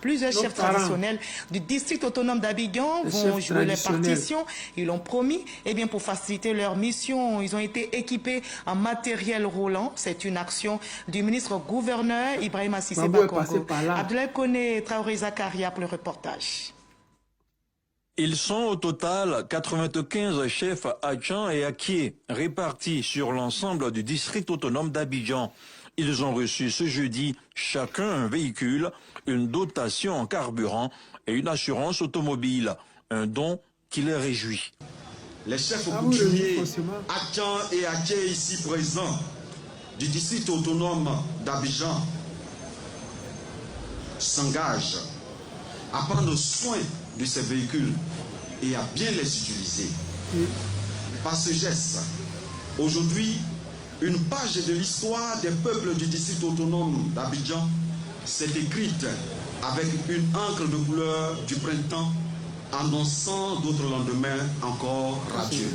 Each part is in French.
Plusieurs chefs traditionnels du district autonome d'Abidjan vont jouer les partitions. Ils l'ont promis. Eh bien, pour faciliter leur mission, ils ont été équipés en matériel roulant. C'est une action du ministre-gouverneur Ibrahima Cissé Bakongo. Abdoulaye Koné, Traoré Zakaria pour le reportage. Ils sont au total 95 chefs adjoints et acquiers répartis sur l'ensemble du district autonome d'Abidjan. Ils ont reçu ce jeudi chacun un véhicule, une dotation en carburant et une assurance automobile, un don qui les réjouit. Les chefs coutumiers, adjoints et acquiers ici présents du district autonome d'Abidjan s'engagent à prendre soin de ces véhicules et à bien les utiliser. Par ce geste, aujourd'hui, une page de l'histoire des peuples du district autonome d'Abidjan s'est écrite avec une encre de couleur du printemps, annonçant d'autres lendemains encore radieux.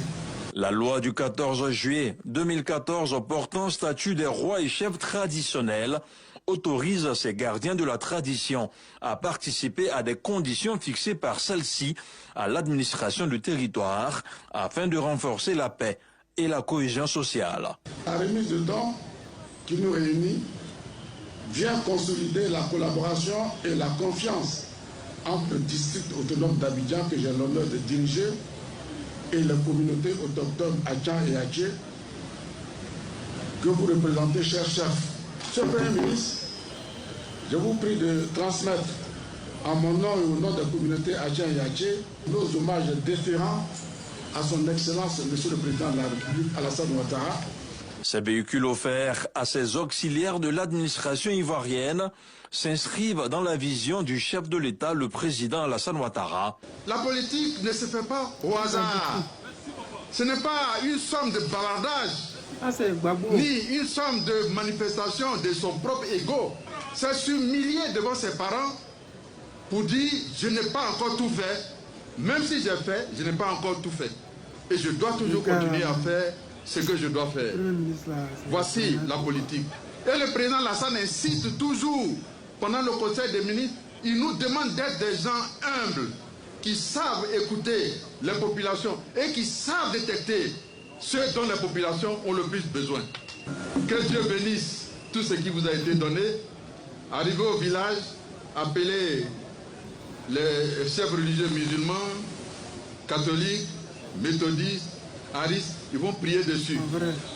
La loi du 14 juillet 2014 portant statut des rois et chefs traditionnels autorise ces gardiens de la tradition à participer à des conditions fixées par celle-ci à l'administration du territoire afin de renforcer la paix et la cohésion sociale. La remise de dons qui nous réunit vient consolider la collaboration et la confiance entre le district autonome d'Abidjan que j'ai l'honneur de diriger et les communautés autochtones adjans et acquiers que vous représentez, chers chefs. Monsieur le Premier ministre, je vous prie de transmettre en mon nom et au nom des communautés adjans et acquiers nos hommages déférents à son Excellence, Monsieur le Président de la République, Alassane Ouattara. Ces véhicules offerts à ces auxiliaires de l'administration ivoirienne s'inscrivent dans la vision du chef de l'État, le président Alassane Ouattara. La politique ne se fait pas au hasard. Ce n'est pas une somme de bavardage, ni une somme de manifestation de son propre ego. C'est s'humilier devant ses parents pour dire « je n'ai pas encore tout fait ». Même si j'ai fait, je n'ai pas encore tout fait. Et je dois toujours continuer à faire ce que je dois faire. Voici la politique. Et le président Alassane insiste toujours, pendant le conseil des ministres, il nous demande d'être des gens humbles, qui savent écouter les populations et qui savent détecter ceux dont les populations ont le plus besoin. Que Dieu bénisse tout ce qui vous a été donné. Arrivez au village, appelez les chefs religieux musulmans, catholiques, méthodistes, aristes, ils vont prier dessus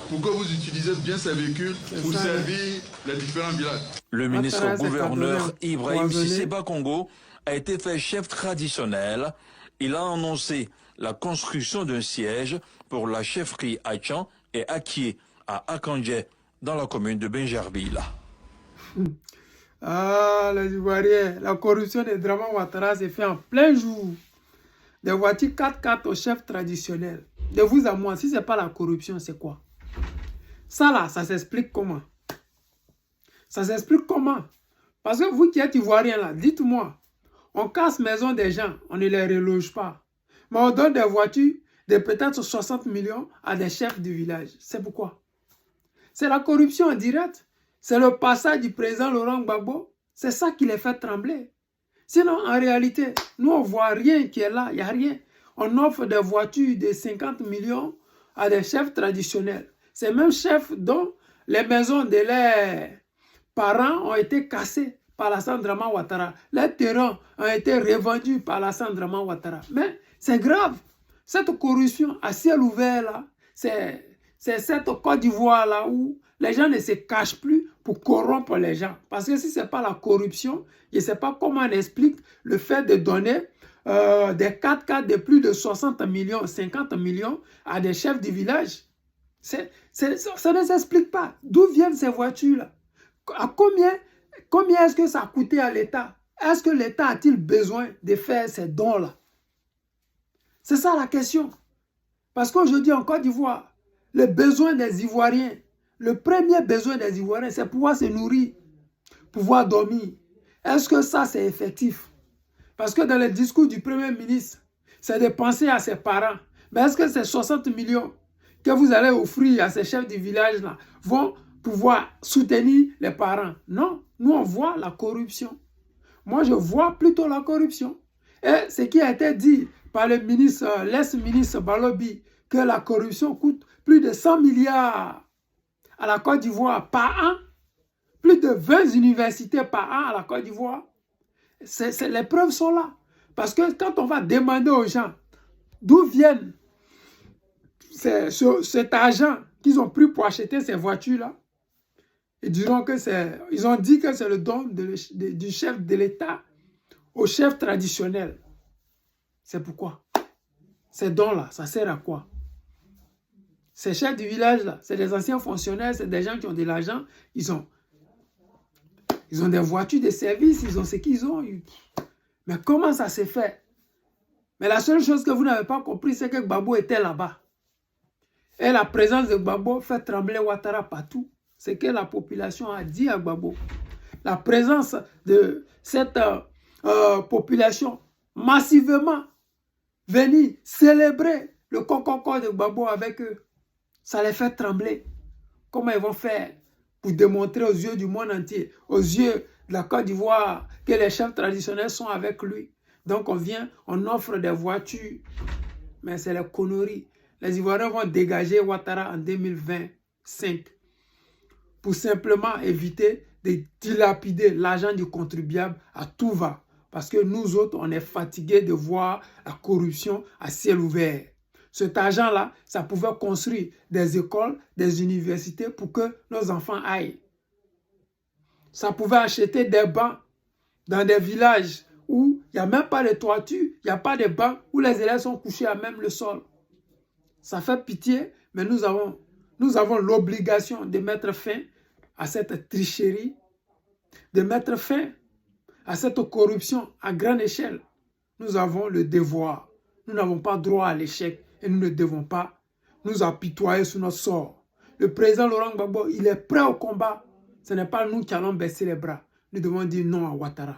pour que vous utilisez bien ces véhicules pour servir les différents villages. Le ministre-gouverneur Ibrahima Cissé Bakongo a été fait chef traditionnel. Il a annoncé la construction d'un siège pour la chefferie Aïchan et Akié à Akandje dans la commune de Benjerbila. Ah, les Ivoiriens, la corruption de Draman Ouattara s'est fait en plein jour. Des voitures 4x4 aux chefs traditionnels. De vous à moi, si ce n'est pas la corruption, c'est quoi? Ça là, ça s'explique comment? Ça s'explique comment? Parce que vous qui êtes Ivoiriens là, dites-moi, on casse maison des gens, on ne les reloge pas. Mais on donne des voitures de peut-être 60 millions à des chefs du village. C'est pourquoi? C'est la corruption en direct. C'est le passage du président Laurent Gbagbo. C'est ça qui les fait trembler. Sinon, en réalité, nous, on ne voit rien qui est là. Il n'y a rien. On offre des voitures de 50 millions à des chefs traditionnels. Ces mêmes chefs dont les maisons de leurs parents ont été cassées par Alassane Draman Ouattara. Les terrains ont été revendus par Alassane Draman Ouattara. Mais c'est grave. Cette corruption à ciel ouvert, là, c'est cette Côte d'Ivoire là où les gens ne se cachent plus pour corrompre les gens. Parce que si ce n'est pas la corruption, je ne sais pas comment on explique le fait de donner des 4x4 de plus de 60 millions, 50 millions à des chefs du village. Ça ne s'explique pas. D'où viennent ces voitures-là? À combien est-ce que ça a coûté à l'État? Est-ce que l'État a-t-il besoin de faire ces dons-là? C'est ça la question. Parce qu'aujourd'hui en Côte d'Ivoire, le besoin des Ivoiriens, le premier besoin des Ivoiriens, c'est pouvoir se nourrir, pouvoir dormir. Est-ce que ça, c'est effectif? Parce que dans le discours du Premier ministre, c'est de penser à ses parents. Mais est-ce que ces 60 millions que vous allez offrir à ces chefs du village-là vont pouvoir soutenir les parents? Non, nous on voit la corruption. Moi, je vois plutôt la corruption. Et ce qui a été dit par le ministre, l'ex-ministre Balobi, que la corruption coûte plus de 100 milliards à la Côte d'Ivoire par an, plus de 20 universités par an à la Côte d'Ivoire. Les preuves sont là. Parce que quand on va demander aux gens d'où viennent cet argent qu'ils ont pris pour acheter ces voitures-là, ils ont dit que c'est le don du chef de l'État au chef traditionnel. C'est pourquoi ces dons-là, ça sert à quoi? Ces chefs du village-là, c'est des anciens fonctionnaires, c'est des gens qui ont de l'argent, ils ont des voitures de service, ils ont ce qu'ils ont. Mais comment ça s'est fait? Mais la seule chose que vous n'avez pas compris, c'est que Gbagbo était là-bas. Et la présence de Gbagbo fait trembler Ouattara partout. C'est que la population a dit à Gbagbo. La présence de cette population massivement venue célébrer le concorde de Gbagbo avec eux, ça les fait trembler. Comment ils vont faire pour démontrer aux yeux du monde entier, aux yeux de la Côte d'Ivoire, que les chefs traditionnels sont avec lui? Donc on vient, on offre des voitures, mais c'est les conneries. Les Ivoiriens vont dégager Ouattara en 2025 pour simplement éviter de dilapider l'argent du contribuable à tout va. Parce que nous autres, on est fatigués de voir la corruption à ciel ouvert. Cet argent-là, ça pouvait construire des écoles, des universités pour que nos enfants aillent. Ça pouvait acheter des bancs dans des villages où il n'y a même pas de toiture, il n'y a pas de bancs, où les élèves sont couchés à même le sol. Ça fait pitié, mais nous avons l'obligation de mettre fin à cette tricherie, de mettre fin à cette corruption à grande échelle. Nous avons le devoir. Nous n'avons pas droit à l'échec et nous ne devons pas nous apitoyer sur notre sort. Le président Laurent Gbagbo, il est prêt au combat. Ce n'est pas nous qui allons baisser les bras. Nous devons dire non à Ouattara.